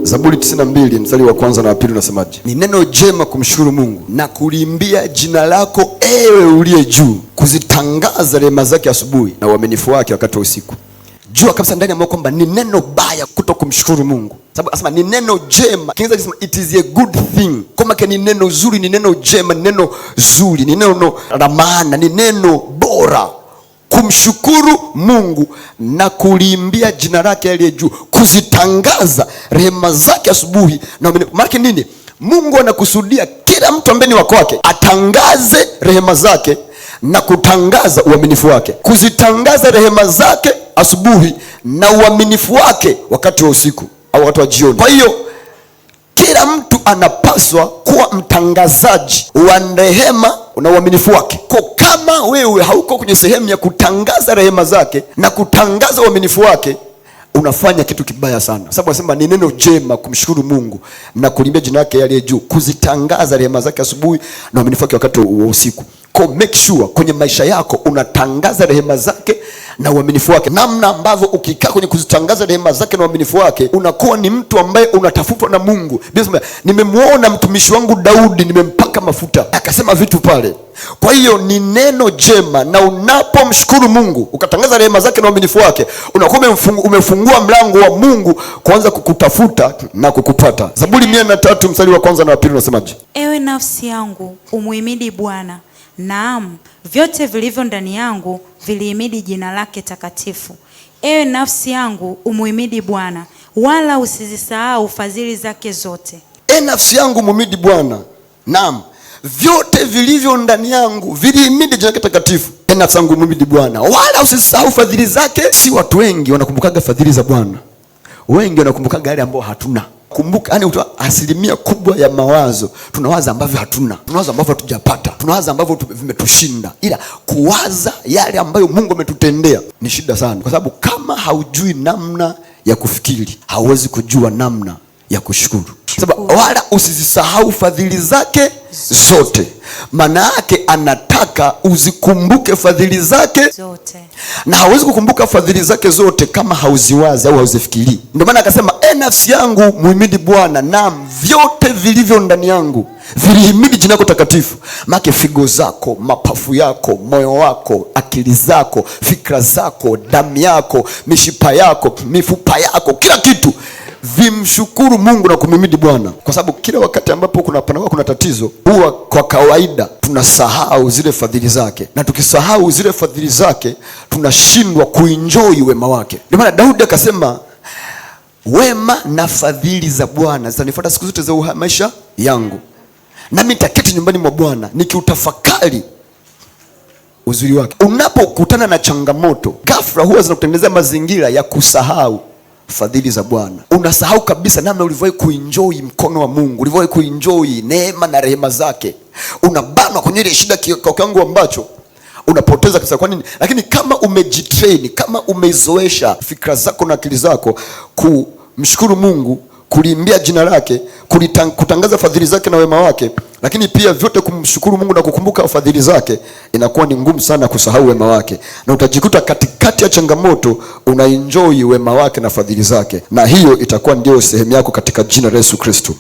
Zaburi 92 mstari wa kwanza na wa pili unasemaje? Ni neno jema kumshukuru Mungu na kuliimbia jina lako ewe uliye juu, kuzitangaza rehema zake asubuhi na uaminifu wake wakati wa usiku. Jua kabisa ndani ya moyo kwamba ni neno baya kuto kumshukuru Mungu. Sababu asema ni neno jema. Kiingereza kinasema it is a good thing. Kama ni neno zuri, ni neno jema, ni neno zuri, ni neno la maana, ni neno bora. Kumshukuru Mungu na kuliimbia jina lake aliye juu, kuzitangaza rehema zake asubuhi na maana nini? Mungu anakusudia kila mtu ambaye ni wako wake atangaze rehema zake na kutangaza uaminifu wake. Kuzitangaza rehema zake asubuhi na uaminifu wake wakati wa usiku au wakati wa jioni. Kwa hiyo kila mtu anapaswa kuwa mtangazaji wa rehema na uaminifu wake. Kwa kama wewe hauko kwenye sehemu ya kutangaza rehema zake na kutangaza uaminifu wake, unafanya kitu kibaya sana. Sababu anasema ni neno jema kumshukuru Mungu na kuliimbia jina lake aliye juu, kuzitangaza rehema zake asubuhi na uaminifu wake wakati wa usiku. Kwa make sure kwenye maisha yako unatangaza rehema zake na uaminifu wake. Namna ambavyo ukikaa kwenye kuzitangaza rehema zake na uaminifu wake, unakuwa ni mtu ambaye unatafutwa na Mungu. Nimemwona mtumishi wangu Daudi, nimempaka mafuta akasema vitu pale. Kwa hiyo ni neno jema, na unapomshukuru Mungu ukatangaza rehema zake na uaminifu wake, unakuwa umefungua mlango wa Mungu kuanza kukutafuta na kukupata. Zaburi 103 mstari wa kwanza na wa pili unasemaje? Ewe nafsi yangu umuhimidi Bwana, naam vyote vilivyo ndani yangu vilihimidi jina lake takatifu. Ewe nafsi yangu umuhimidi Bwana, wala usizisahau fadhili zake zote. Ewe nafsi yangu umuhimidi Bwana, naam vyote vilivyo ndani yangu vilihimidi jina lake takatifu. Ewe nafsi yangu umuhimidi Bwana, wala usisahau fadhili zake. Si watu wengi wanakumbukaga fadhili za Bwana, wengi wanakumbukaga yale ambao hatuna. Kumbuka, yani asilimia kubwa ya mawazo tunawaza ambavyo hatuna, tunawaza ambavyo hatujapata, tunawaza ambavyo vimetushinda. Ila kuwaza yale ambayo Mungu ametutendea ni shida sana, kwa sababu kama haujui namna ya kufikiri, hauwezi kujua namna ya kushukuru. Sababu wala usizisahau fadhili zake zote. Maana yake anataka uzikumbuke fadhili zake zote. Na hawezi kukumbuka fadhili zake zote kama hauziwazi au hauzifikiri. Ndio maana akasema nafsi yangu muhimidi Bwana, naam vyote vilivyo ndani yangu vilihimidi jina lako takatifu. Maana figo zako, mapafu yako, moyo wako, akili zako, fikra zako, damu yako, mishipa yako, mifupa yako, kila kitu vimshukuru Mungu na kumhimidi Bwana. Kwa sababu kila wakati ambapo kuna tatizo, huwa kwa kawaida tunasahau zile fadhili zake, na tukisahau zile fadhili zake tunashindwa kuenjoy wema wake. Ndio maana Daudi akasema wema na fadhili za Bwana zitanifuata siku zote za maisha yangu, nami nitaketi nyumbani mwa Bwana nikiutafakari uzuri wake. Unapokutana na changamoto, ghafla huwa zinakutengenezea mazingira ya kusahau fadhili za Bwana. Unasahau kabisa namna ulivyowahi kuenjoy mkono wa Mungu, ulivyowahi kuenjoy neema na rehema zake. Unabanwa kwenye ile shida kwa kiwango ambacho unapoteza kabisa. Kwa nini? Lakini kama umejitrain, kama umeizoesha fikra zako na akili zako kumshukuru Mungu, kuliimbia jina lake, kutangaza fadhili zake na wema wake, lakini pia vyote kumshukuru Mungu na kukumbuka fadhili zake, inakuwa ni ngumu sana kusahau wema wake, na utajikuta katikati ya changamoto unaenjoy wema wake na fadhili zake, na hiyo itakuwa ndio sehemu yako katika jina la Yesu Kristo.